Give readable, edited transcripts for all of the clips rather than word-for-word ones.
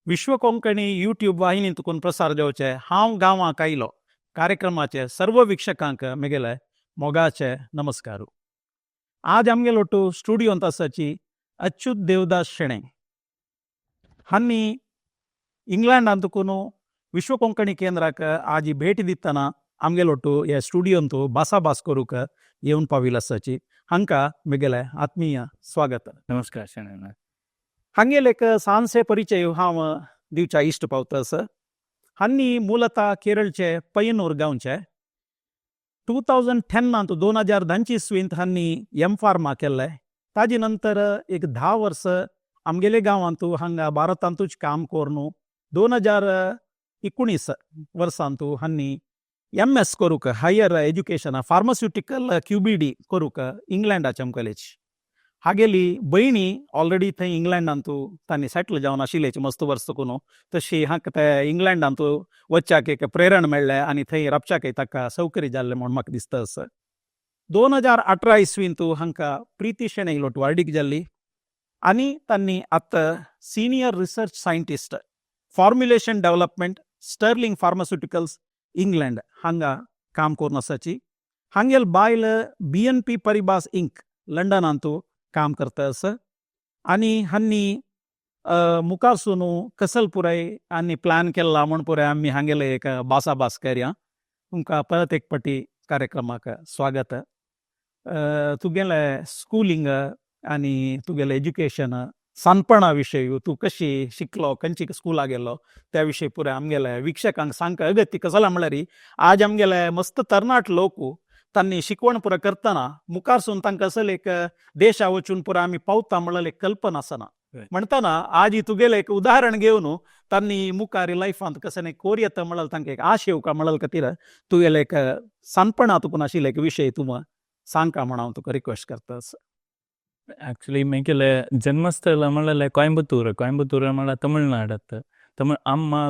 विश्व कोंकणी यूट्यूब वाहिनींतून प्रसार जावचे हांव गांवांक आयलो कार्यक्रमाचे सर्व वीक्षकांक म्हगेले मोगाचे नमस्कार. आज आमगेलो स्टुडियोंत आसाची अच्युत देवदास शेणे हांनी इंग्लंडांतून विश्व कोंकणी केंद्राक आज भेट दितना आमगेलो ह्या स्टुडियोंत भासाभास करूंक येवन पाविल आसाची. हांकां म्हगेले आत्मीय स्वागत. नमस्कार शेणे. हांगेल एक सांसे परिचय हांव दिवच्या इश्ट पावतस. हांनी मूलतः केरळचे पय्यनूर गांवचे 2010 इस्वींत हांनी M.Pharma केल्लें. ताजे नंतर एक 10 वर्स आमगेले गांवांत हांगा भारतांतूच काम करून 2019 वर्सांत हांनी MS करूंक हायर एज्युकेशन फार्मास्युटिकल QBD करूंक इंग्लंडाचे आमकालेच. हागेली बहिणी ऑलरेडी थंय इंग्लंडांत तांणी सेटल जावन आशिल्लेची मस्त वर्स करून तशी हांकां ते इंग्लंडांत वच्चाक एक प्रेरण मेळ्ळें आनी थंय रावच्याकय ताका सौकर्य जाल्लें म्हूण म्हाका दिसता. 2018 इस्वींत हांकां प्रीती शेणे इलोट वार्डीक जाल्ली आनी तांणी आतां senior research scientist formulation development Sterling pharmaceuticals England हांगा काम करून आसाची. हांगेल बायल BNP परिबास इंक लंडनांत काम करतास आनी हांनी मुखारसून कसल पुराय आनी प्लॅन केला म्हूण पुराय आमी हांगेले एक भासाभास करया. तुमकां परत एक पाटी कार्यक्रमाक स्वागत. तुगेलें स्कुलींग आनी तुगेलें एज्युकेशन सानपणा विशयी तूं कशी शिकलो, खंयची स्कुला गेलो त्या विशयी पुराय आमगेले वीक्षकांक सांगता अगत्य. कसं म्हळ्यार आज आमगेले मस्त तरणाट लोक तांणी शिकवण पुरा करतना मुखारसून तांकां असल एक देशा वचून पुरा आमी पावता म्हणल्यार एक कल्पना आसना. म्हणटना आज तुगेलें एक उदाहरण घेवन तांणी मुखार लायफांत कशें कोर येता म्हणल्यार तांकां एक आश येवका म्हणल्या खातीर तुगेलें एक सानपणांतून आशिल्ले एक विशय तूं सांगका म्हण हांव तुका रिक्वेस्ट करता. ॲक्च्युली म्हगेलें जन्मस्थळ म्हणल्यार कोयंबतूर म्हणल्यार तमिळनाडांत. अम्मा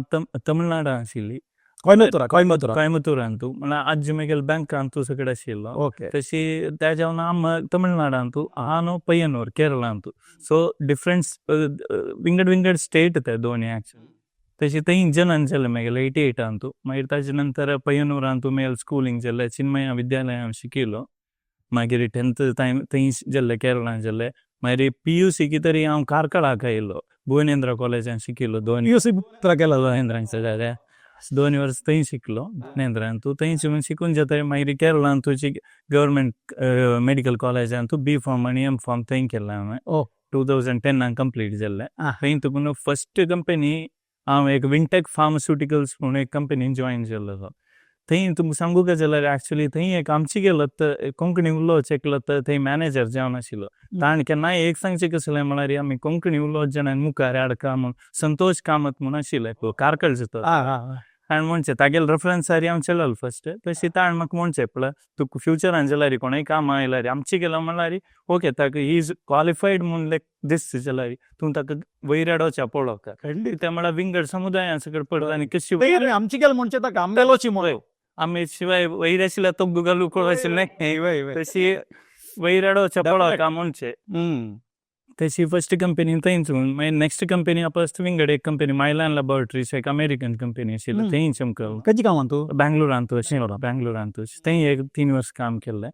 तमिळनाडांत आशिल्ली. कोयंबतूरांत म्हणल्यार आजी म्हगेलो बँकांत सगळे आशिल्लो. तशी तेज्या अम्मा तमिळनाडांत हांव पय्यनूर केरळांत. सो डिफरंट विंगड स्टेट ते दोनी ॲक्च्युली. तशी थंय जनन जालें म्हगेलें 88 मागीर ताजे नंतर पय्यनूरांत म्हगेलें स्कुलींग जालें. चिन्मया विद्यालयांत शिकिल्लो. मागीर 10th थंय जाल्लें केरळांत जाल्लें. मागीर PUC तरी हांव कारकळाक आयिल्लो. भुवनेंद्र कॉलेजांत शिकिल्लो. PUC भुवनेंद्रांत जालें. 2 वर्स थंय शिकलो भुवनेंद्रांत. थंय शिकून जाता मागीर केरळांत गव्हर्मेंट मेडिकल कॉलेजांत B.Pharm आनी M.Pharm थंय केलें हांवें. 2010 कंप्लीट जाल्लें. थंय तुका फस्ट कंपनी हांव एक विंटेक फार्मास्युटिकल्स म्हणून एक कंपनीन जॉयन जाल्लो. थंय तुमकां सांगू का जाल्यार ॲक्च्युली थंय एक आमची गेलो कोंकणी उलोवच शिकलो तर थंय मॅनेजर जावन आशिल्लो. ताणें केन्नाय एक सांगचें कसलें म्हळ्यार आमी कोंकणी उलोवच जाणांक मुखार हाडका म्हूण संतोष कामत म्हूण आशिल्ले कारकळ जाता. ताणें म्हणचें तागेले रेफरन्सार हांव चललो फस्ट. तशी ताणें म्हाका म्हणचें पळय तुका फ्युचरान जाल्यार कोणाय काम आयल्यार आमची गेलो म्हणल्यार ओके ताका ही इज क्वॉलिफायड म्हूण दिसता जाल्यार तूं ताका वयर हाडोवचें पळोवका. ते म्हळ्यार विंगड समुदायां सकयल पडता आनी कशी आमची गेलो म्हणचे ताका आंबेलोची मोळ्यो आमी शिवाय वयर आशिल्ल्या तो गुगल उकळ आशिल्लें तशी वयर हाडोवचें पळोवका म्हणचें. तशी फस्ट कंपनी थंयच मागीर नेक्स्ट कंपनी फस्ट विंगड एक कंपनी मायलान लॅबॉरेटरीज एक अमेरिकन कंपनी आशिल्ली थंयच आमकां. खंयच्या गांवांत? बँगलोरांत बँगलोरांत थंय एक 3 वर्स काम केल्लें.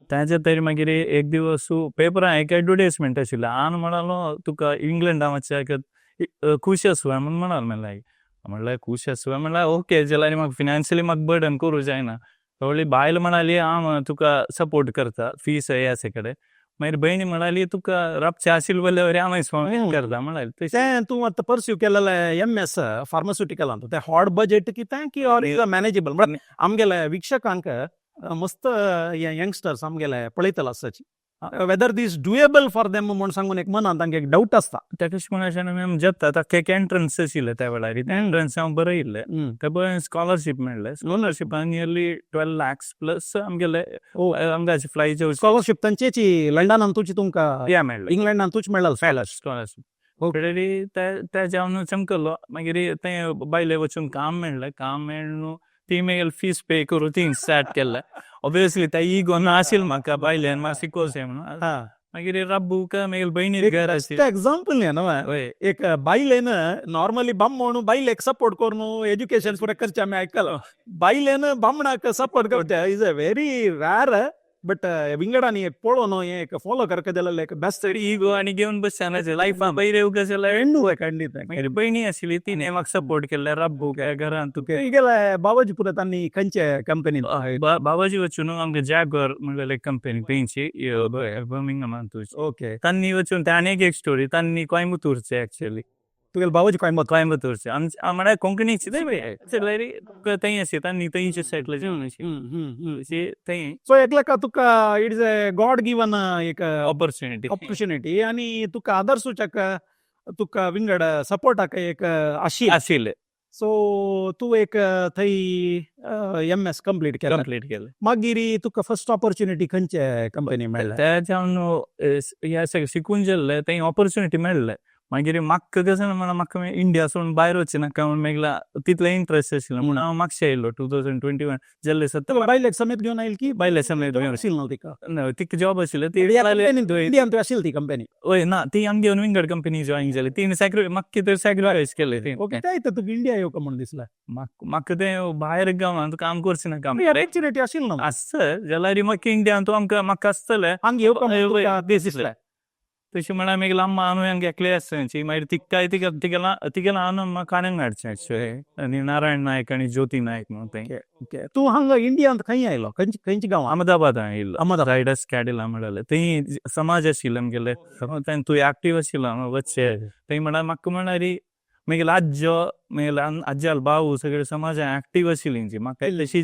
ताजे तरी मागीर एक दिवस पेपरां एक एडवर्टायजमेंट आशिल्लें. हांवें म्हणलो तुका इंग्लंडा वचचे खूश आसवा म्हूण म्हणलें. म्हणल्यार खूश आसवा म्हणल्यार ओके जाल्यार म्हाका फिनान्शियली म्हाका बर्डन करूं जायना. थोडी बायल म्हणाली हांव तुका सपोर्ट करता फीस हे कडेन. मागीर भयणी म्हणाली तुका राबचें आशिल्लें जाल्यार हांव करता म्हणाली. तें तूं आतां परस्यू केलेलें MS फार्मास्युटिकलांत तें हॉट बजेट कितें की ऑर इज मॅनेजेबल? म्हणल्यार आमगेले वीक्षकांक मस्त यंगस्टर्स आमगेले पळयतले आसाची whether this doable for them म्हूण सांगून एक मनांत तांकां एक डावट आसता. तेका म्हणून जेता ताका एक एंट्रन्स आशिल्लें त्या वेळार. त्या एंट्रन्स हांव बरयल्लें. ते पळय स्कॉलरशीप मेळ्ळें. स्कॉलरशिपान नियरली 12 lakhs प्लस आमगेले आमकां फ्लायचे स्कॉलरशीप तांचेची लंडनांतूच तुमकां मेळ्ळें. इंग्लंडांतूच मेळ्ळा स्कॉलरशीप. ते जेवन चमकलो. मागीर थंय बायले वचून काम मेळ्ळें. काम मेळून ती मागीर फीस पे करून ती स्टार्ट केल्लें. ऑब्वियसली त्या इगो नाशिल्लो म्हाका बायलेन म्हाका शिकोवचें म्हणून. मागीर रब्बूक मागीर बहिणीर घर आशिल्लें. एक्झाम्पल न्ही न्हू वय एक बायलेन नॉर्मली बामण बायलेक सपोर्ट करून एज्युकेशन फुडें करचें आमी आयकलां बायलेन बामणाक सपोर्ट करता is a very rare but विंगडांनी पळोवन हें एक फॉलो करता जाल्यार एक बेस्ट इगो आनी घेवन बसना लायफा पयरे उगा जाल्यार एंडू खंडीत मागीर बहिणी आशिल्ली तिणें म्हाका सपोर्ट केल्ले रब्बूक घरांत तुका गेल्या बाबाजी पुरत तांणी खंयचे कंपनीन बाबाजी वचून आमकां जॅगवार म्हणलेले कंपनी तेंची बर्मिंगहामांत ओके तांणी वचून ते आनी एक स्टोरी तांणी कोयंबतूरचे एक्चुअली तुगेले बाबाजी कोयंबतूरचे म्हळ्यार कोंकणीचे थंय अशें तांणी थंयचे सेटल जावन अशें थंय सो एकल्या तुका it is a god given एक ऑपॉर्च्युनिटी ऑपॉर्च्युनिटी आनी तुका आदर्शूच्याक तुका विंगड सपोर्टाक एक आशिल्लें आशिल्लें सो तूं एक थंय MS कंप्लीट केलें कंप्लीट केलें. मागीर तुका फर्स्ट ऑपॉर्च्युनिटी खंयचे कंपनी मेळ्ळें त्याच्यान ह्या सगळें शिकून गेल्ले थंय ऑपॉर्च्युनिटी मेळ्ळे मागीर म्हाका कसं म्हणल्यार म्हाका भायर सोडून भायर वचचें नाका म्हणून मागीर तितलें इंट्रस्ट आशिल्लो म्हणून हांव म्हापशा येयलो 2021 जाल्ले सत्तर बायलेक समेत घेवन आयली की बायले समेत आशिल्ली न्हू तिका तिका जॉब आशिल्लो इंडियान तुवें आशिल्ली ती कंपनी वय ना ती आमगे घेवन विंगड कंपनी जॉईन जाली तिने म्हाका कितें सॅक्रिफायस केलें ओके तें तुका इंडिया येवका म्हूण दिसलें म्हाका तें भायर गांवांत काम करचें नाका ऑपॉर्च्युनिटी आशिल्ली न्हू आसता जाल्यार म्हाका इंडियान तूं म्हाका आसतलें हांगा येवका म्हूण तुका दिसलें तशें म्हळ्यार मागीर आमी हांगा एकले आसताची मागीर तिका तिका हांव म्हाका आनंद हाडचें एक्चुअली आनी नारायण नायक आनी ज्योती नायक म्हणून तें ओके तूं हांगा इंडियांत खंय आयलो खंयची गांवां अहमदाबाद येयलो अहमदाबाद कॅडिला म्हणलें थंय समाज आशिल्लो आमगेले तूं एक्टीव आशिल्लो हांगा वचचे थंय म्हळ्यार म्हाका म्हळ्यार मागीर आज्जो मागीर आज्याल भाऊ सगळे समाजान एक्टीव आशिल्लीं म्हाका तशी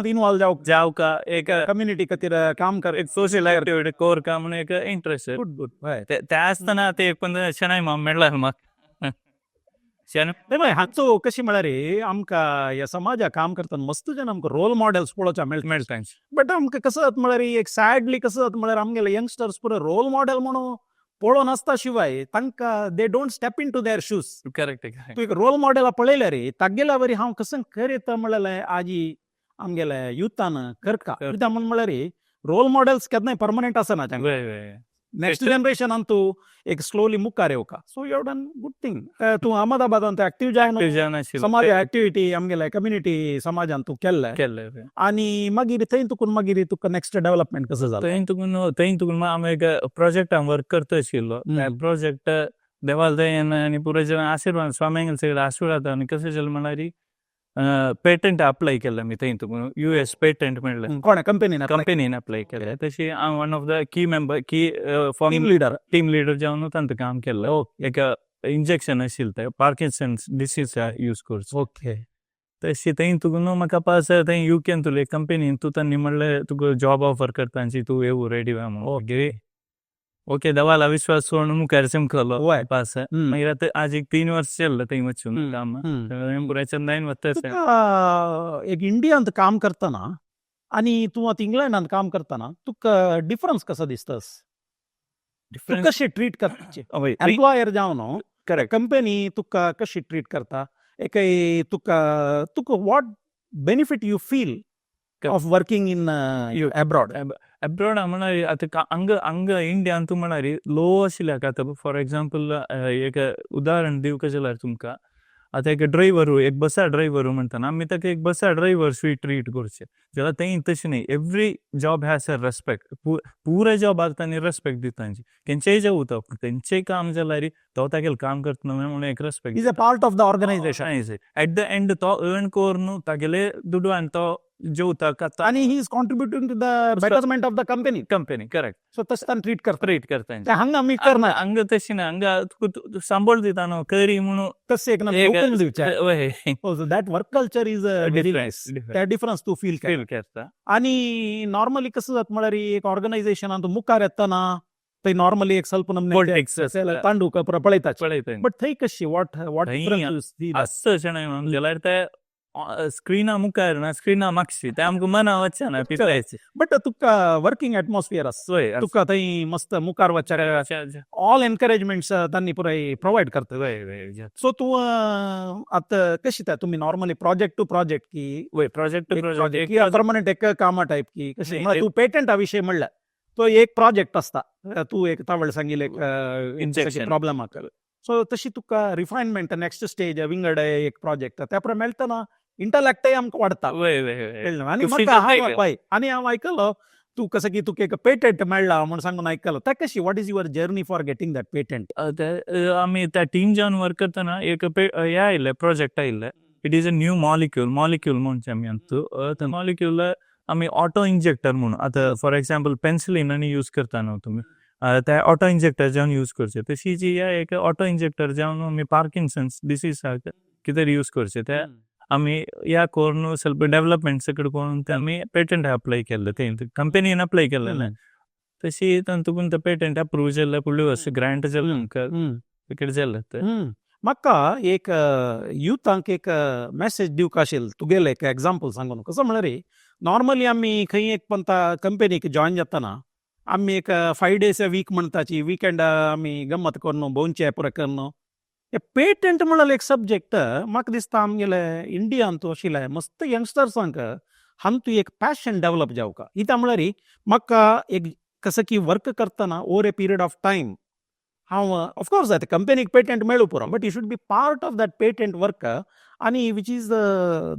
इनवॉल्व जावका एक कम्युनिटी खातीर काम कर एक सोशल एक्टिविटी कोर का म्हणून एक इंट्रस्ट गुड गुड हय ते आसतना ते पण शेनाय माम मेळ्ळा म्हाका नाही हाचो कशी म्हळ्यार रे आमकां ह्या समाजाक काम करतना मस्त जन आमकां रोल मॉडेल्स पळोवच्या मेळटा बट आमकां कसं जाता म्हळ्यार एक सॅडली कसं जाता म्हळ्यार आमगेले यंगस्टर्स पुरो रोल मॉडेल म्हणून पळोवन आसता शिवाय तांकां they don't step in to their shoes correct तूं एक रोल मॉडेला पळयल्या रे तागेल्या वरी हांव कसं खंय येता म्हळ्यार आजी आमगेल्या युथान करता कित्याक म्हळ्यार रे रोल मॉडेल्स केन्नाय परमनंट आसना नेक्स्ट जनरेशनान तूं एक स्लोली मुखार येवका so you done good thing तूं अहमदाबादान एक्टीव जायना समाज एक्टिविटी आमगेल्या कम्युनिटी समाजान तूं केल्लें आनी मागीर थंय तुका नेक्स्ट डेव्हलपमेंट कसो जालो थंय तुकून आमी एक प्रोजेक्टान वर्क करता आशिल्लो प्रोजेक्ट देवाल दयेन आनी पुराय जन आशिर्वाद स्वाम्यांगेल सगळे आशिर्वाद आनी कशें जालें म्हळ्यार पेटंट अप्लाय केलें आमी थंय तुकून US पेटंट मेळ्ळें कोणे कंपनीन अप्लाय केलें तशें हांव one of the key team leader जावन तांकां काम केल्लें एक इंजेक्शन आशिल्लें तें पार्किन्सन्स डिसीज यूज करचो ओके तशें थंय तुका न्हू म्हाका पास थंय UKन तुले कंपनीन तूं तांणी म्हणलें तुका जॉब ऑफर करतांची तूं येवू रेडी म्हणून ओके देवाला विश्वास सोडून मुखार चमकलो पास मागीर आतां आज एक 3 वर्स जाल्लें थंय वचून काम पुरायच्यान जायन वता एक इंडियांत काम करतना आनी तूं आतां इंग्लंडांत काम करतना तुका डिफरन्स कसो दिसता कशी ट्रीट करपाची एम्प्लॉयर जावन करेक्ट कंपनी तुका कशी ट्रीट करता एक तुका what benefit you feel of working in abroad म्हळ्यार आतां हांगा इंडियान तूं म्हळ्यार लो आशिल्ल्याक आतां फॉर एग्जाम्पल एक उदाहरण दिवंक जाल्यार तुमकां आतां एक ड्रायव्हर एक बसा ड्रायव्हर म्हणटना आमी ताका एक बसा ड्रायव्हर स्वी ट्रीट करचें जाल्यार थंय तशें न्ही every job has a respect पुराय जॉबाक तांणी रेस्पेक्ट दितांची खंयचेय जॉब उरता खंयचेय काम जाल्यार तो तागेलें काम करतना म्हणून एक respect is a part of the organisation at the end तो अर्न कोर न्हू तागेले दुडवान तो जेवता खाता आनी he is contributing to the betterment of the company correct so तशें ट्रीट करता हांगा आमी करना हांगा तशें ना हांगा तुका सांबाळ दिता न्हू करी म्हणून तशें एक that work culture is difference तूं फील करता आनी नॉर्मली कसं जाता म्हळ्यार एक ऑर्गनायझेशनान तूं मुखार येतना थंय नॉर्मली एक ಸ್ವಲ್ಪ पॉलिटिक्स तांडूक पळयता बट थंय कशी वॉट आसता शेणय म्हणून जाल्यार ते स्क्रिना मुखार ना स्क्रिना मागशी ते आमकां मना वचचे ना पिकलायचे बट तुका वर्किंग एटमॉस्फियर आसता तुका थंय मस्त मुखार वचच्या ऑल एनकरेजमेंट्स तांणी पुराय प्रोवायड करता सो तूं आतां कशी तुमी नॉर्मली प्रोजेक्ट टू प्रोजेक्ट की प्रोजेक्ट टू प्रोजेक्ट परमनंट एक कामा टायप की कशी तूं पेटंटा विशयी म्हणल्यार तो एक प्रोजेक्ट असता तू एक तावळ सांगिल एक Injection. प्रॉब्लेम आकल सो तशी तुका रिफायनमेंट नेक्स्ट स्टेज विंगड एक प्रोजेक्ट त्या प्रमाणे मेळटना इंटलेक्टय आमकां वाडता वय वय वय कळ्ळें न्हू? आनी तो म्हाका field हांव वेगळें. पळय आनी हांव आयकलो तू कसं की तुका एक पेटंट मेळ्ळा म्हण सांगून आयकलो त्या कशी what is your journey for getting that patent आम्ही त्या टीम जावन वर्क करतना एक हे आयिल्ले प्रोजेक्ट आयिल्ले it is a new molecule म्हणचे आमी आमचो मॉलिक्यूल आमी ऑटो इंजेक्टर म्हणून आतां फॉर एक्झाम्पल पेन्सिलीन आनी यूज करता न्हू तुमी ते ऑटो इंजेक्टर जावन यूज करचे तशी जी एक ऑटो इंजेक्टर जावन आमी पार्किन्सन्स डिसीजाक कितें यूज करचे ते आमी या करून ಸ್ವಲ್ಪ ಡೆವಲಪ್ಮೆಂಟ್ सकड करून ते आमी पेटंट अप्लाय केल्ले ते कंपनीन अप्लाय केल्ले तशी तातूंत ते पेटंट अप्रूव जाल्ले फुडले वर्स ग्रांट जाल्ले आमकां तिकेट जाल्ले ते म्हाका एक युथांक एक मेसेज दिवंक आशिल्लो तुगेले एक एग्जाम्पल सांगून कसो म्हळ्यार नॉर्मली आमी खंय एक पंता कंपनीक जॉयन जातना आमी एक 5 days a week म्हणटाची विकेंड आमी गम्मत करून भोंवचे पुरो करून पेटंट म्हणल्यार एक सब्जेक्ट म्हाका दिसता आमगेले इंडियान तूं आशिल्ले मस्त यंगस्टर्सांक हांतू एक पॅशन डेव्हलप जावका इता म्हळ्यार म्हाका एक कसं की वर्क करतना over A period of time हांव ऑफकोर्स आता कंपनीक पेटंट मेळूं पुरो but you should B part of that patent work आनी विच इज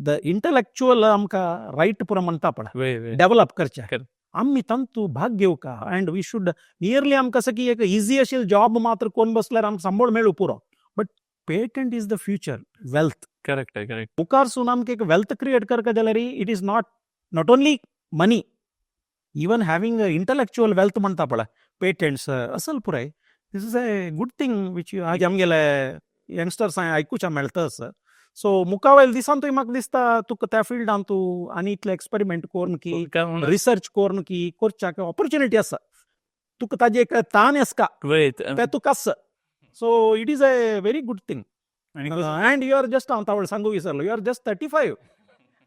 द इंटलेक्च्युअल आमकां रायट पुरो म्हणटा पळय डेव्हलप करचे आमी तांतू भाग घेवका अँड वी शूड नियरली आमकां कसं की एक इजी आशिल्लो जॉब मात्र कोण बसल्यार आमकां सांबाळ मेळूं पुरो but patent is the future wealth correct मुखार सून आमकां एक वेल्थ क्रिएट करता जाल्यार it is not only money even having intellectual wealth म्हणटा पळय पेटंट्स असल पुराय this is a good thing which आज आमगेले यंगस्टर्स आयकुच्या मेळटस सो मुखावेल दिसान तुवें म्हाका दिसता तुका त्या फिल्डान तूं आनी इतले एक्सपेरिमेंट कोरून की रिसर्च कोरून की करच्याक ऑपॉर्च्युनिटी आसा तुका ताजी एक ताण आसका ते तुका आसा so it is a very good thing and you are just हांव तावळ सांगू विसरलो यू आर जस्ट 35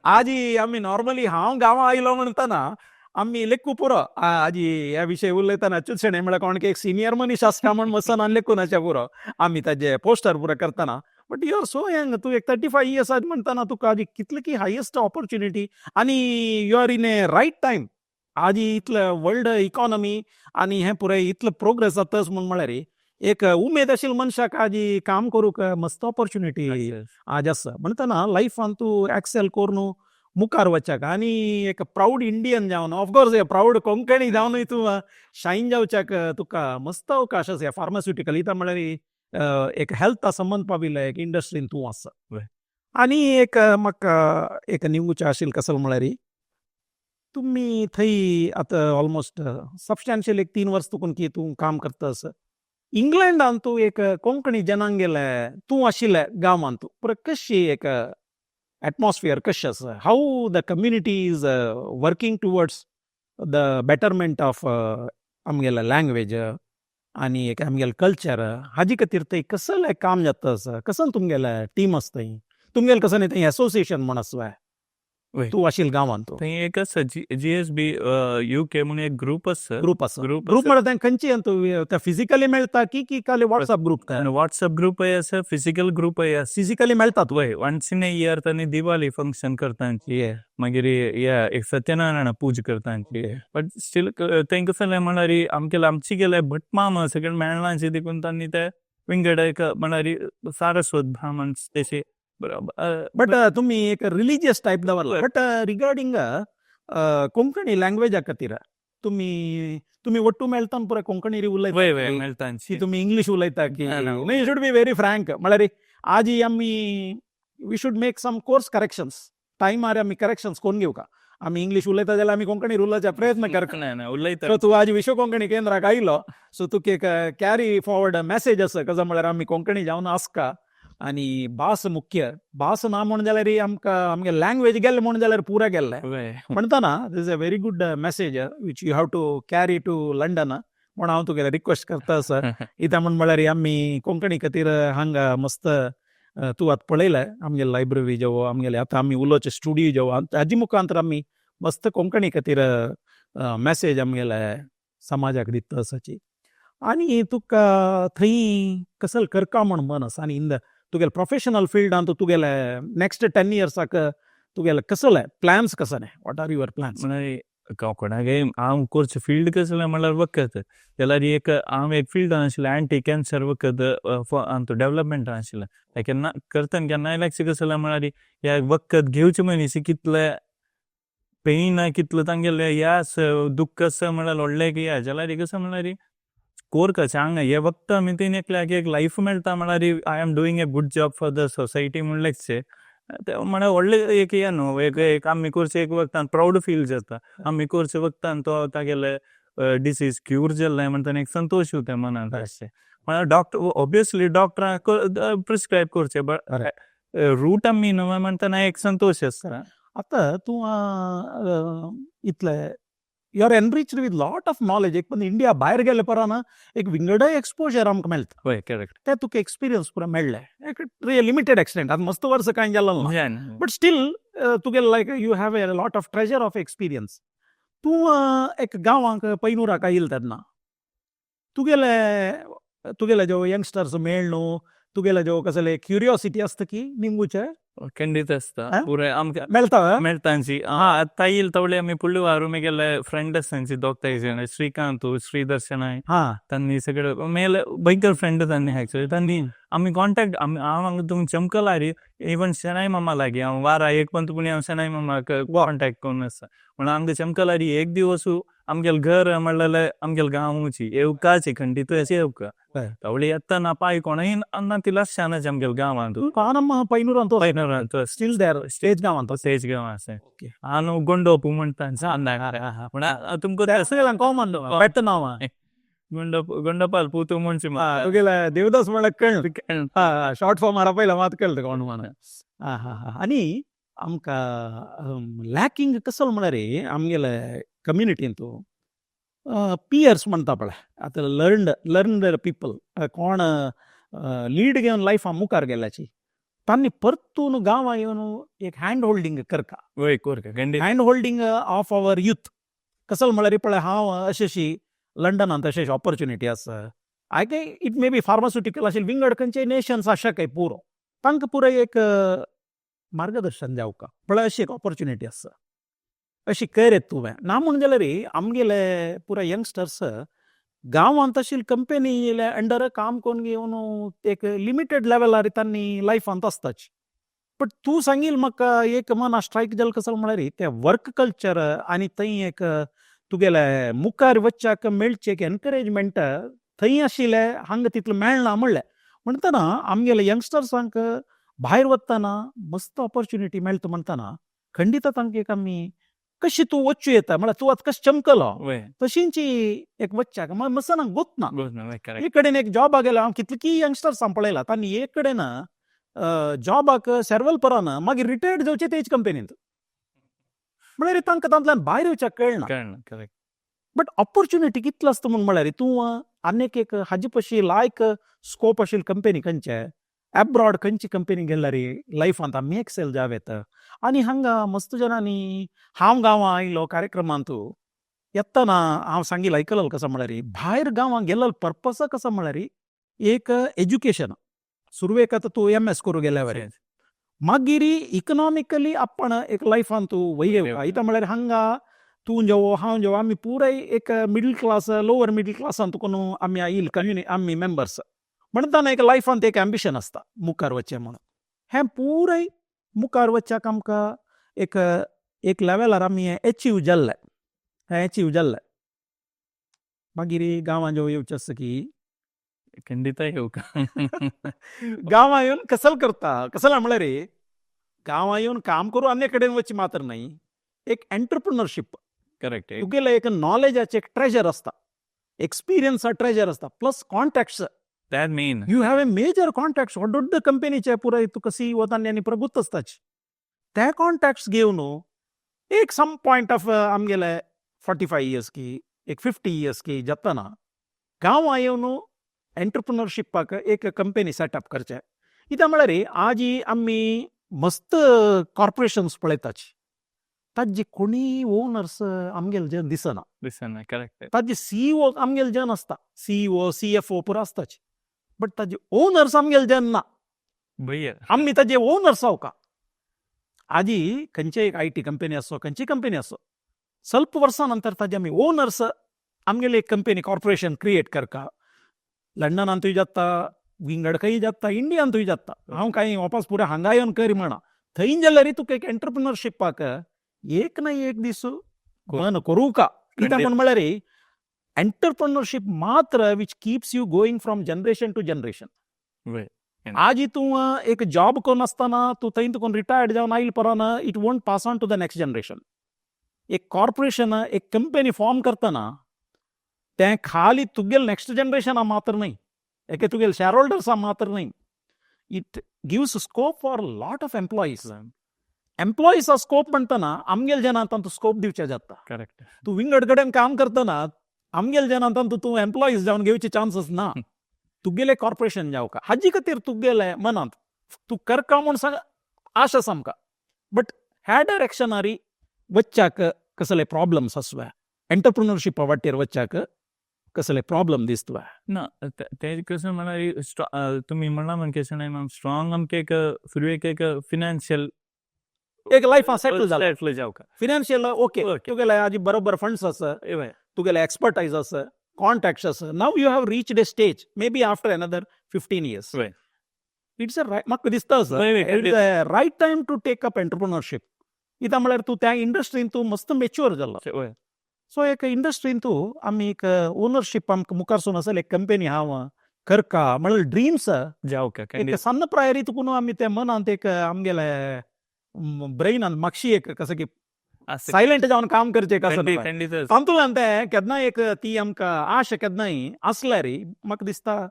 आजी आमी नॉर्मली हांव गांवां आयलो म्हणटना आमी लेखू पुरो आजी ह्या विशय उलयतना अच्युत शेणय म्हळ्यार कोण एक सिनियर मनीस आसता म्हण मसन आनी लेखूनाचे पुरो आमी ताजे पोस्टर पुरो करतना but you are so young तूं एक 35 years म्हणटना तुका आजी कितले की हायेस्ट ऑपॉर्च्युनिटी आनी you are in a right time आजी इतले वर्ल्ड इकॉनॉमी आनी हें पुराय इतलो प्रोग्रेस जाताच म्हण म्हळ्यार एक उमेद आशिल्ल्या मनशाक आजी काम करूंक मस्त ऑपॉर्च्युनिटी आज आसा म्हणटना लायफान तूं एक्सेल करून मुखार वचाक आनी एक प्राऊड इंडियन जावन ऑफकोर्स प्राऊड कोंकणी जावनूय तूं शायन जावच्याक तुका मस्त अवकाश आसा फार्मास्युटिकल इता म्हळ्यार एक हेल्था संबंद पाविल्ले एक इंडस्ट्रीन तूं आसा आनी एक म्हाका एक निवचें आशिल्लें कसो म्हळ्यार तुमी थंय आतां ऑलमोस्ट सबस्टॅन्शियल एक 3 वर्स तुकून की तूं काम करतास इंग्लंडान तूं एक कोंकणी जनांक गेले तूं आशिल्ले गांवांत तूं पुरो कशी एक एटमॉस्फियर कशें आसा how the community is working towards the betterment of आमगेले लँग्वेज आनी एक आमगेले कल्चर हाजे खातीर थंय कसलें काम जाता आसा कसं तुमगेले टीम आसा थंय तुमगेले कसं थंय एसोसिएशन म्हण आसा तूं आशिल्ले गांवांत तूं थंय एक आसा GSB UK म्हणून एक ग्रुप आसा ग्रुप म्हळ्यार तें खंयची फिजिकली मेळटा की खाली व्हॉट्सअप ग्रुप व्हॉट्सअप ग्रुपय आसा फिजिकल ग्रुपय आसा फिजिकली मेळटात वय वन्स इन अ इयर तांणी दिवाळी फंक्शन करतांची मागीर एक सत्यनारायण पूजा करतांची बट स्टील थंय कसं जालें म्हळ्यार आमची गेले भटमाम सगळे मेळनाचे देखून तांणी ते विंगड एक म्हळ्यार सारस्वत ब्राह्मण तेशे बट तुम्ही एक रिलिजियस टाईप दवरला बट रिगार्डिंग कोंकणी लँग्वेजा खातीर तुम्ही वट्टू मेळटान पुरो कोंकणी उलयता की तुम्ही इंग्लीश उलयता की you should be very frank म्हळ्यार आज आमी we should make some course corrections टायमार आमी करेक्शन्स कोरून घेवका आमी इंग्लीश उलयता जाल्यार आमी कोंकणी उलोवचे प्रयत्न करता उलयता तूं आज विश्व कोंकणी केंद्राक आयलो सो तुका एक कॅरी फॉरवर्ड मेसेज आसा कसो म्हळ्यार आमी कोंकणी जावन आसका आनी भास मुख्य भास ना म्हण जाल्यार आमकां आमगे लँग्वेज गेले म्हण जाल्यार पुरा गेल्ले म्हणटना this a very good message which you have to carry to London म्हण हांव तुगेले रिक्वेस्ट करता सर इता म्हळ्यार आमी कोंकणी खातीर हांगा मस्त तूं आतां पळयलें आमगे लायब्ररी जेवो आमगेले आतां आमी उलोवचे स्टुडियो जेवो हाजे मुखांतर आमी मस्त कोंकणी खातीर मेसेज आमगेले समाजाक दिता आसाची आनी तुका थंय कसले करता म्हण मन आसा आनी इन द तुगेले प्रोफेशनल फिल्डान तुगेले नेक्स्ट 10 years तुगेले कसले प्लॅन्स कसले वॉट आर युअर प्लॅन्स कोणागे हांव कोर्स फील्ड कसलें म्हणल्यार वखद जाल्यार एक हांव एक फील्डान आशिल्लें एंटी कॅन्सर वखद डेव्हलपमेंटान आशिल्लें केन्ना करतना केन्ना इलेक्शन कसलें म्हणल्यार ह्या वखद घेवचे मनीस कितले पेन कितलो तांगेले यास दुःख कसं म्हणल्यार व्हडलें की जाल्यार कसं म्हणल्यार कोर कशें हांगा हे वखद आमी तीन एक लायफ मेळटा म्हणल्यार I am doing a good job for the society म्हणलें म्हळ्यार व्हडलें एक हें न्हू एक आमी कोर्स एक वखदान प्राऊड फील जाता आमी कोर्स वखदान तो तागेले डिसीज क्यूर जाल्लें म्हणटा एक संतोष उरता मनांत अशें म्हळ्यार डॉक्टर ऑब्वियसली डॉक्टराक प्रिस्क्रायब करचे बट रूट आमी न्हू म्हणटना एक संतोष आसता. आता तू इतले you are enriched with lot of knowledge एक पण इंडिया भायर गेले परान एक विंगड एक्सपोजर आमकां मेळटा होय करेक्ट ते तुका एक्सपिरियन्स पुरो मेळ्ळे एक लिमिटेड एक्सटेंट आतां मस्त वर्स कांय जालें ना बट स्टील तुगे like you have a lot of treasure of experience. तूं एक गांवांक पैनुराक येयला तेन्ना तुगेले जो यंगस्टर्स मेळ न्हू तुगेले जो कसले क्युरियोसिटी आसता की निंगूचे खंडीत आसता पुरे आमकां मेळटा मेळटांची आतां येयले तवळे आमी फुडले वारू मेगेले फ्रेंड आसतांची दोगताय जण श्रीकांत श्रीदर्शनाय तांणी सगळे मेले भयंकर फ्रेंड तांणी एक्चुअली तांणी आमी कॉन्टॅक्ट हांव हांगा तुमी चमकला रे इवन शेनाय मामा लागी हांव वारा एक पंत पुणी हांव शेनाय मामाक कॉन्टॅक्ट करून आसा म्हणून आमकां चमकला रे एक दिवस आमगेल घर म्हणलें आमगेल गांवची येवकाची खंडीत अशी येवका तवळे येता ना पाय कोणाय अन्ना तिला शानाच आमगेल गांवांत पैनुरांत स्टील देर स्टेज गांवांत स्टेज गांव आसा हांव गोंडोप म्हणटा पूण तुमकां कॉमन पेट्ट नांव गोंडोपाल पुतू म्हणचे तुगेले देवदास म्हणल्यार शॉर्ट फॉर्म मारा पयला मात कळटा कोण म्हणून आनी आमकां लॅकिंग कसो म्हळ्यार आमगेले कम्युनिटीन तूं पियर्स म्हणटा पळय आतां लर्नड पीपल कोण लीड घेवन लायफान मुखार गेल्याची तांणी परतून गांवां येवन एक हँड होल्डिंग करता hand holding of our youth कसो म्हळ्यार पळय हांव अशें लंडनांत अशें ऑपॉर्च्युनिटी आसा I K it may be pharmaceutical आशिल्ले विंगड खंयचे नेशन्स आसा काय पुरो तांकां पुरो एक मार्गदर्शन जावका पळय अशी एक ऑपॉर्च्युनिटी आसा अशी कर तुवें ना म्हूण जाल्यार आमगेले पुराय यंगस्टर्स गांवांत आशिल्ले कंपनी अंडर काम करून घेवन एक लिमिटेड लेवलार तांणी लायफांत आसताच बट तूं सांगील म्हाका एक मना स्ट्रायक जालें कसो म्हळ्यार ते वर्क कल्चर आनी थंय एक तुगेले मुखार वच्चाक मेळचे एक एनकरेजमेंट थंय आशिल्ले हांगा तितलें मेळना म्हणटना आमगेले यंगस्टर्सांक भायर वतना मस्त ऑपॉर्च्युनिटी मेळटा म्हणटना खंडीत तांकां एक आमी कशी तूं वच्चू येता म्हळ्यार तूं आतां कशें चमकलो तशींची एक वच्चाक मसना गोतना एक कडेन एक जॉबाक गेलो हांव कितलीं यंगस्टर्सां पळयला तांणी एक कडेन जॉबाक सेर्वल परान मागीर रिटायर्ड जावचे तेच कंपनींत म्हळ्यार तांकां तांतल्यान भायर येवच्याक कळना बट ऑपॉर्च्युनिटी कितलो आसता म्हूण म्हळ्यार तूं आनीक एक हाजे पशी लायक स्कोप आशिल्ली कंपनी खंयचे एब्रॉड खंयची कंपनी गेल्यार लायफांत आमी एक्सेल जावेत आनी हांगा मस्त जनांनी हांव गांवां आयलो कार्यक्रमांत येतना हांव सांगिल्लो आयकलो कसो म्हळ्यार भायर गांवांत गेल्लो पर्पस कसो म्हळ्यार एक एज्युकेशन सुरवेक आतां तूं MS करूं गेल्या वरेन मागीर इकनॉमिकली आपण एक लायफान तूं वयता इता म्हळ्यार हांगा तूं जेवो हांव जेवो आमी पुराय एक मिडल क्लास लोवर मिडल क्लासान तुका आमी आयिल्ले कम्युनिटी आमी मेंबर्स म्हणटना एक लायफांत एक एम्बिशन आसता मुखार वचचें म्हणून हें पुराय मुखार वचच्याक आमकां एक लेवलार आमी हें एचीव जाल्लें मागीर गांवां जेव येवचें आसता की खंडीत येवका गांवां येवन कसल करता कसला म्हळ्यार गांवां येवन काम करूं आनी कडेन वचची मात्र न्हय एक एंटरप्रिनरशीप करेक्ट तुगेले एक नॉलेजाचें एक ट्रेजर आसता एक्सपिरियन्स ट्रेजर आसता plus contacts that mean you have a major contacts व्हड व्हड कंपनीचे पुराय तुका CEO तांणी आनी प्रभुत्व आसताच ते कॉन्टॅक्ट्स घेवन एक सम पॉयंट ऑफ आमगेले 45 years की एक 50 years की जातना गांवां येवन एंटरप्रिनरशिपाक एक कंपनी सेटअप करचे कित्याक म्हळ्यार आज आमी मस्त कॉर्पोरेशन्स पळयताच ताजे कोणी ओनर्स आमगेले जन दिसना करेक्ट ताजे CEO आमगेले जन आसता CEO CFO पुरो आसताच बट ताजे ओनर्स आमगेले जन ना आमी ताजे ओनर्स हावका आजी खंयचे एक IT कंपनी आसो खंयची कंपनी आसो ಸ್ವಲ್ಪ वर्सा नंतर ताजे आमी ओनर्स आमगेले एक कंपनी कॉर्पोरेशन क्रिएट करका लंडनांतूय जाता विंगडकय जाता इंडियांतूय जाता हांव कांय वापस पुरे हांगा येवन करी म्हणा थंय जाल्यार तुका एक एंटरप्रिनरशिपाक एक ना एक दीस मन करूका कित्याक म्हळ्यार एंटरप्रिनरशिप मात्र which keeps you going from generation to generation आज तूं एक जॉब कोण आसतना तूं थंय कोण रिटायर्ड जावन आयले परन it won't pass on to the next generation एक कॉर्पोरेशन एक कंपनी फॉर्म करतना तें खाली तुगेल नेक्स्ट जनरेशना मात्र न्हय एके तुगेल शेअर होल्डर्सा मात्र न्हय it gives scope for lot of एम्प्लॉईसा स्कोप म्हणटना आमगेल जनांत तूं स्कोप दिवचें जाता करेक्ट तूं विंगड कडेन काम करतना आमगेल जनांत तूं एम्प्लॉईज जावन घेवचे चान्सेस ना तुगेले कॉर्पोरेशन जावका हाजी खातीर तुगेले मनांत तूं करका म्हूण सांग आशा सामका बट ह्या डायरेक्शनारी वच्चाक कसले प्रॉब्लम्स आसवा एंटरप्रिनरशिपा वाटेर वच्चाक कसले प्रॉब्लम दिसतवा ना ते कसं म्हळ्यार तुमी म्हणला म्हणजे स्ट्रॉंग आमके एक फुडे एक फिनान्शियल एक लायफ सेटल सेटल जावका फिनान्शियल ओके तुगेले हाजी बरोबर फंड्स आसा तुगेले एक्सपर्टायज आसा कॉन्टॅक्ट्स आसा now you have reached a stage may be after another 15 years it's a म्हाका दिसता right time to take up entrepreneurship कित्याक म्हळ्यार तूं त्या इंडस्ट्रीन तूं मस्त मेच्युअर जाला सो एक इंडस्ट्रीन तूं आमी एक ओनरशीप आमकां मुखार सून आसा एक कंपनी हांव करका म्हळ्यार ड्रिम्स जावका एक सन्न प्रायरी तुकून आमी ते मनांत एक आमगेले ब्रेनांत मातशी एक कसं की सायलेंट जावन काम करचें कसं तातूंतल्यान तें केन्नाय एक ती आमकां आश केन्नाय आसल्यार म्हाका दिसता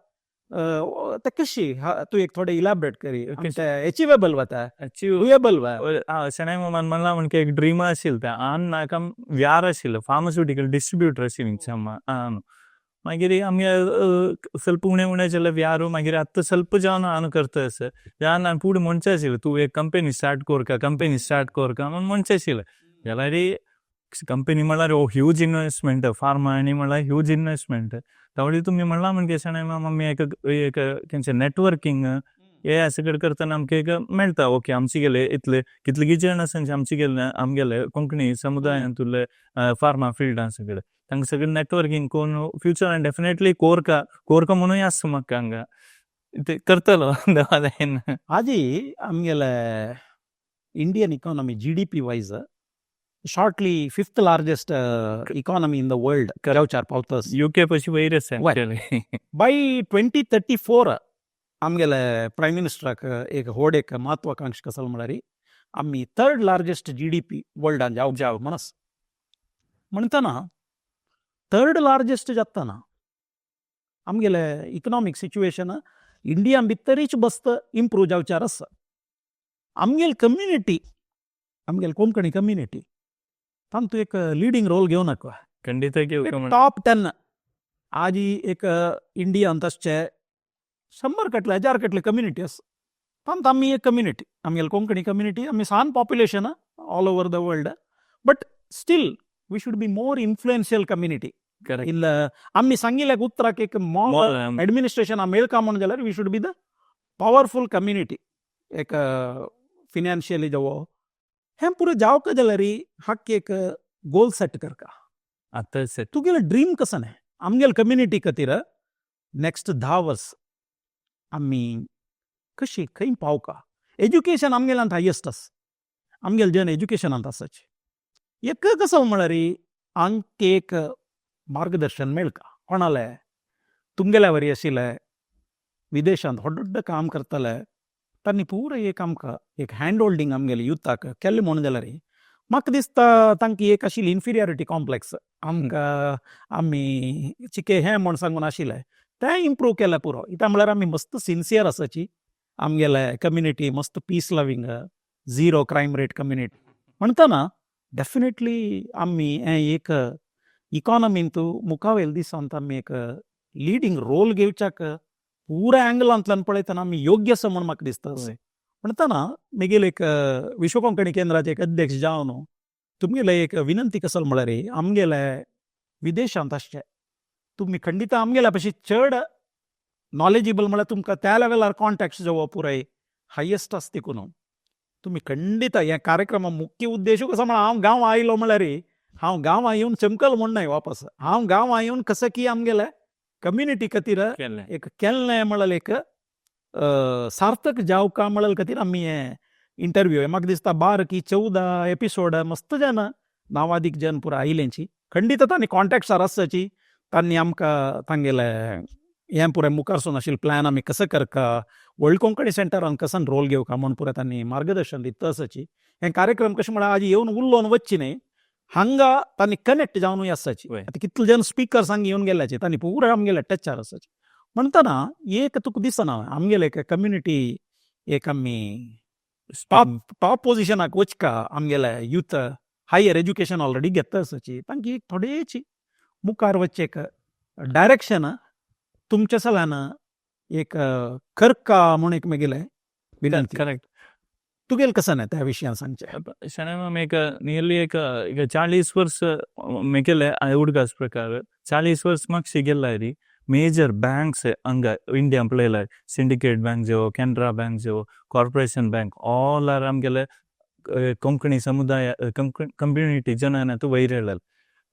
ते कशी तूं एक थोडे इलॅबरेट करी अचिवेबल वता अचिवेबल शेणाय मोमान म्हणला म्हणजे एक ड्रीम आशिल्लें तें आन नाका व्यार आशिल्लो फार्मास्युटिकल डिस्ट्रिब्युटर आशिल्लें मागीर आमगे ಸ್ವಲ್ಪ उणे उणे जाल्यार व्यारू मागीर आतां ಸ್ವಲ್ಪ जावन हांव करता आसा जावन हांवें फुडें म्हणचें आशिल्लें तूं एक कंपनी स्टार्ट करका म्हणून म्हणचें आशिल्लें जाल्यार कंपनी म्हळ्यार ह्यूज इन्वेस्टमेंट फार्मा आनी म्हळ्यार ह्यूज इन्वेस्टमेंट त्यावेळी तुम्ही म्हणला म्हणजे शेणाय आमी एक तेंचें नेटवर्कींग हे सगळें करतना आमकां एक मेळटा ओके आमचे गेले इतले कितले जाण आसा आमचे गेले आमगेले कोंकणी समुदायान उरले फार्मा फिल्डान सगळे तांकां सगळें नेटवर्कींग करून फ्युचरान डेफिनेटली कोरका म्हणून आसता म्हाका हांगा ते करतलो आजी आमगेले Indian economy GDP wise shortly 5th largest economy in the world जावचार पावतस UK पशी वयर आसा by 2034 आमगेले प्रायम मिनिस्टराक एक व्हड एक म्हत्वाकांक्षी कसलो म्हळ्यार आमी 3rd largest GDP वर्ल्डान जावप म्हणस म्हणटना 3rd largest जातना आमगेले इकॉनॉमीक सिच्युएशन इंडिया भितरीच बस्त इम्प्रूव जावचार आसा आमगेल कम्युनिटी आमगेल कोंकणी कम्युनिटी तांतू एक लीडिंग रोल घेवन नका खंडित टॉप 10 आज एक इंडियान तशचे 100 कटले 1000 कटले कम्युनिटी आसा तांत आमी एक कम्युनिटी आमगेल कोंकणी कम्युनिटी आमी सान population all over the world but still we should be more influential community in आमी सांगिल्ल्या उतराक एक मोर एडमिनिस्ट्रेशन मेळका म्हणून जाल्यार we should be the powerful community एक फिनान्शियली जावो हें पुरें जावका जाल्यार हाक एक गोल सेट करका आतां तुगेले ड्रीम कसं न्ही आमगेल कम्युनिटी खातीर नेक्स्ट 10 वर्स आमी कशी खंय पावका एज्युकेशन आमगेल्यांत हायेस्ट आसा आमगेल जन एज्युकेशनांत आसाचे एक कसो म्हळ्यार हांगा एक मार्गदर्शन मेळका कोणाले तुमगेल्या वरी आशिल्ले विदेशांत व्हड काम करतले तांणी पुरो एक आमकां एक हँड होल्डिंग आमगेले युथाक केल्लें म्हणून जाल्यार म्हाका दिसता तांकां एक आशिल्ली इन्फिरियरिटी कॉम्प्लेक्स आमकां आमी चिके हें म्हण सांगून आशिल्लें तें इम्प्रूव केलें पुरो कित्याक म्हळ्यार आमी मस्त सिन्सियर आसाची आमगेले कम्युनिटी मस्त peace loving zero crime rate community म्हणटना डेफिनेटली आमी हें एक इकॉनॉमींत मुखावेल दिसांत आमी एक लिडींग रोल घेवच्याक पुऱ्या एंगलांतल्यान पळयतना आमी योग्य आसा म्हूण म्हाका दिसता म्हणटना मेगेले एक विश्व कोंकणी केंद्राचे एक अध्यक्ष जावन तुमगेले एक विनंती कसो म्हळ्यार आमगेले विदेशांत आसचे तुमी खंडित आमगेल्या भशेन चड नॉलेजेबल म्हळ्यार तुमकां त्या लेवलार कॉन्टॅक्ट्स जावो पुराय हायेस्ट आसा देखून तुमी खंडित ह्या कार्यक्रमा मुख्य उद्देश कसो म्हळ्यार हांव गांव आयलो म्हळ्यार हांव गांवां येवन चमकल म्हणनाय वापस हांव गांवां येवन कसं की आमगेले कम्युनिटी खातीर केल्लें. एक केल्लें म्हणल्यार एक सार्थक जावका म्हणल्यार खातीर आमी हें इंटरव्यू म्हाका दिसता 12 की 14 एपिसोड मस्त जन नावादीक जन पुरो आयिल्लेंची खंडीत तांणी कॉन्टॅक्ट्सार आसची तांणी आमकां तांगेले हें पुरें मुखारसून आशिल्लें प्लॅन आमी कसं करका वर्ल्ड कोंकणी सेंटरान कसं रोल घेवका म्हूण पुरें तांणी मार्गदर्शन दिता आसची हें कार्यक्रम कशें म्हळ्यार आज येवन उरलोवन वच्ची न्ही हांगा तांणी कनेक्ट जावनूय आसची वय. आतां कितले जन स्पिकर्स हांगा येवन गेल्ल्याचे तांणी पुरो आमगेले टचार आसची म्हणटना एक तुका दिसना आमगेले एक कम्युनिटी एक आमी टॉप पोजिशनाक वचका आमगेले यूथ हायर एज्युकेशन ऑलरेडी घेता आसची तांची एक थोडेची मुखार वच्चे एक डायरेक्शन तुमच्या सगळ्यान एक करका म्हूण एक म्हगेलें विनंती करेक्ट. तुगेल कसं नाही त्या विशयान सांगचें शनय माम एक नियरली एक 40 वर्स मेकेले उडगास प्रकार 40 वर्स म्हाका शिगेल्ला री मेजर बैंक्स हंगा इंडिया पळयल्यार सिंडिकेट बैंक जो कॅनरा बैंक जो कॉर्पोरेशन बैंक ऑल आर आमगेले कोंकणी समुदाय कम्युनिटी जनांना तूं वयर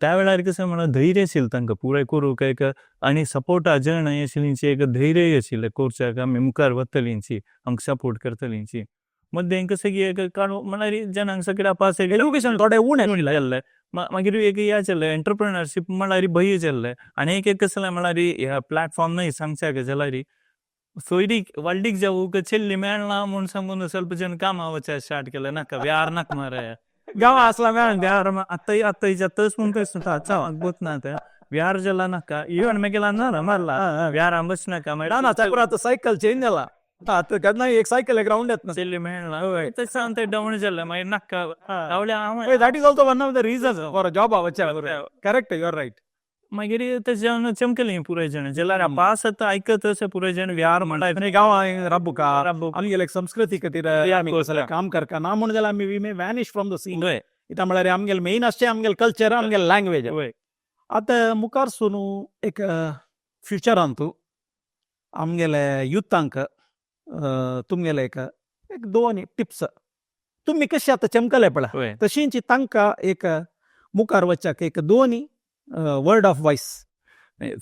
त्या वेळार कसं म्हणा धैर्य आशिल्लें तांकां पुराय करूंक एक आनी सपोर्टा जण आशिल्लींची एक धैर्य आशिल्लें कोर्साक आमी मुखार वतलींची आमकां सपोर्ट करतलींची मध्यें कसं की एक म्हळ्यार जनांक सगळ्या पास एज्युकेशन थोडें उणें जाल्लें मागीर एक हें आशिल्लें एंटरप्रिनरशीप म्हळ्यार भंय जाल्लें आनी एक कसलें म्हळ्यार ह्या प्लॅटफॉर्म न्हय सांगशाक जाल्यार सोयरीक वाडीक जावूंक चेल्ली मेळना म्हूण सांगून ಸ್ವಲ್ಪ जन कामां वचूंक स्टार्ट केलें नाका व्यार नाका मरे गांवां आसला मेळना व्यार आतां तस म्हूण थंय ना ते व्यार जाला नाका इवन मेगेला ना मारला व्यारां बसनाका आतां सायकल चेंज जाला आतां केन्नाय एक सायकल एक रावंड येता चेल्ली मेळना हय तशें तें डावन जालें मागीर नाका that is also one of the reasons for job correct you are right मागीर ते जन चमकलीं पुराय जण जाल्यार पास आतां आयकत अशें पुराय जण व्यार म्हणटा गांवां राबूका आमगेले संस्कृती खातीर काम करका ना म्हण जाल्यार आमी we may vanish from the scene कित्याक म्हळ्यार आमगेलें मेन आसचें आमगेलें कल्चर आमगेलें लँग्वेज आतां मुखार सुनू एक फ्युचरान तूं आमगेले युथांक तुमगेले एक दोन टिप्स तुमी कशें आतां चमकले पळय तशींच तांकां एक मुखार वचपाक एक दोन वर्ड ऑफ वॉयस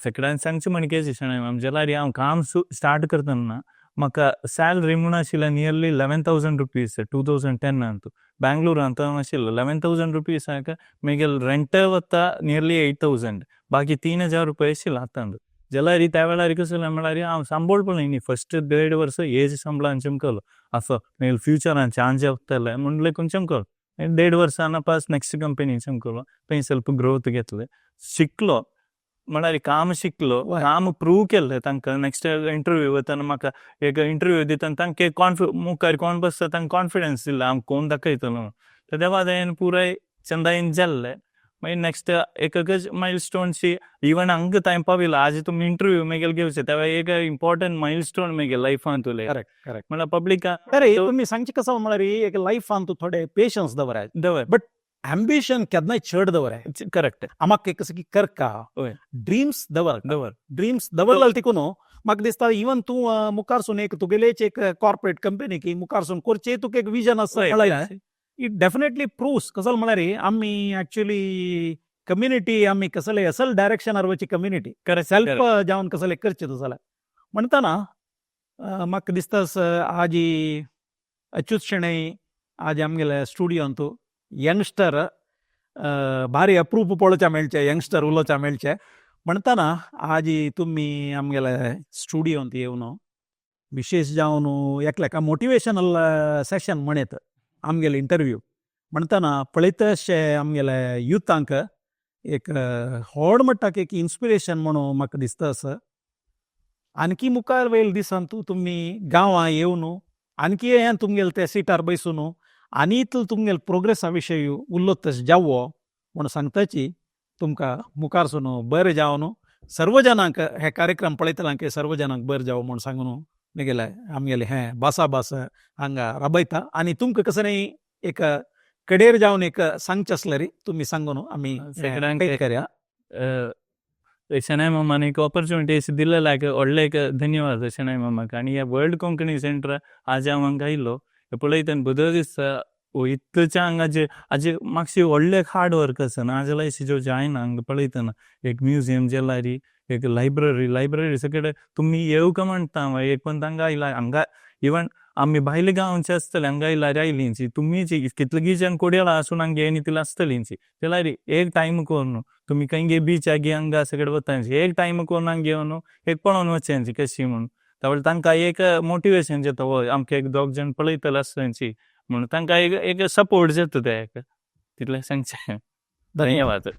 सगळ्यांक सांगचें म्हण कितें शणै मॅम जाल्यार हांव काम स्टार्ट करतना म्हाका सॅलरी म्हूण आशिल्लें नियरली 11,000 रुपीज 2010 बँगलोरांत आशिल्लो 11,000 रुपीजाक मागीर रेंट वता नियरली 8,000 बाकी 3,000 रुपया आशिल्लो हातांत जाल्यार त्या वेळार कसो म्हळ्यार हांव सांबाळपलें न्ही फस्ट 1.5 वर्स हेज सांबाळून चमकलो असो मागीर फ्युचरान चान्स येतले म्हूण लेकून चमकलो 1.5 वर्सान पास नेक्स्ट कंपनी चमकलो थंय ಸ್ವಲ್ಪ ग्रोथ घेतले शिकलो म्हळ्यार काम शिकलो काम प्रूव केल्लें तांकां नेक्स्ट इंटरव्यू वतना म्हाका एक इंटरव्यू दितना तांकां मुखार कोण बसता तांकां कॉन्फिडन्स दिलो हांव कोण दाखयतलो त्या बादेन पुराय चंदायन जाल्लें मागीर नेक्स्ट एक मायलस्टोनची इवन हांगा टायम पाविलो आज तुमी इंटरव्यू मागीर घेवचे त्या एक इम्पॉर्टंट मायलस्टोन मागीर लायफान तुले म्हळ्यार पब्लिका तुमी सांगचे कसो म्हळ्यार एक लायफान तूं थोडे पेशन्स दवर बट एम्बिशन केन्नाय चड दवराय करेक्ट आमाक कसं की करका ड्रिम्स ड्रिम्स दवरलें तिकून म्हाका दिसता इवन तूं मुखार सून एक तुगेलेच एक कॉर्पोरेट कंपनी की मुखार सून करचे तुका एक विजन आसा इट डेफिनेटली प्रूव्स कसो म्हळ्यार आमी एक्चुअली कम्युनिटी आमी कसले असल डायरेक्शनार वची कम्युनिटी सेल्फ जावन कसले करचे जाल्यार म्हणटना म्हाका दिसता आज अच्युत शेणै आज आमगेले स्टुडियोन तूं यंगस्टर भारी अप्रूप पळोवच्या मेळचे यंगस्टर उलोवच्या मेळचे म्हणटना आज तुमी आमगेले स्टुडियोंत येवन विशेष जावन एकल्याका मोटिवेशनल सेशन म्हणत आमगेले इंटरव्यू म्हणटना पळयतशे आमगेले युथांक एक व्हड म्हणटाक एक इन्स्पिरेशन म्हणून म्हाका दिसता आसा आणकी मुखार वेळ दिसान तुमी गांवां येवन आणकी हें तुमगेले ते सिटार बसून आनी तुमगेले प्रोग्रेसा विशयी उल्लोत तशें जावो म्हूण सांगताची तुमकां मुखारसून बरें जावन सर्व जनांक हे कार्यक्रम पळयतल्यांक सर्व जनांक बरें जावं म्हूण सांगून म्हगेले आमगेले हें बास हांगा राबयता आनी तुमकां कसं न्ही एक कडेर जावन एक सांगचें आसलें रे तुमी सांगून आमी करया शेणै मामान एक ऑपॉर्च्युनिटी दिलेल्याक व्हडले एक धन्यवाद शेणै मामाक आनी ह्या वर्ल्ड कोंकणी सेंटर आज हांव हांगा आयिल्लो पळयतना बदल दिसता इतलेच्या हांगाचे हाजे मातशे व्हडले हार्ड वर्क आसा ना जाल्यार अशें जायना. हांगा पळयतना एक म्युजियम जेलारी एक लायब्ररी सगळे तुमी येवका म्हणटा एक पण तांकां इला हांगा इवन आमी भायले गांवचे आसतले हांगा इल्यार आयलींची तुमी कितले गिजन कोडयाला आसून हांगा येनी तिला आसतलींची जाल्यार एक टायम कोरून तुमी खंय बीच गे हांगा सगळे वतांची एक टायम कोरून हांगा घेवन एक पळोवन वच्यांची कशी म्हणून त्यावेळी तांकां एक मोटिवेशन जाता हय आमकां एक दोग जाण पळयतले आसतांची म्हणून तांकां एक सपोर्ट जाता ते तितलें सांगचें. धन्यवाद.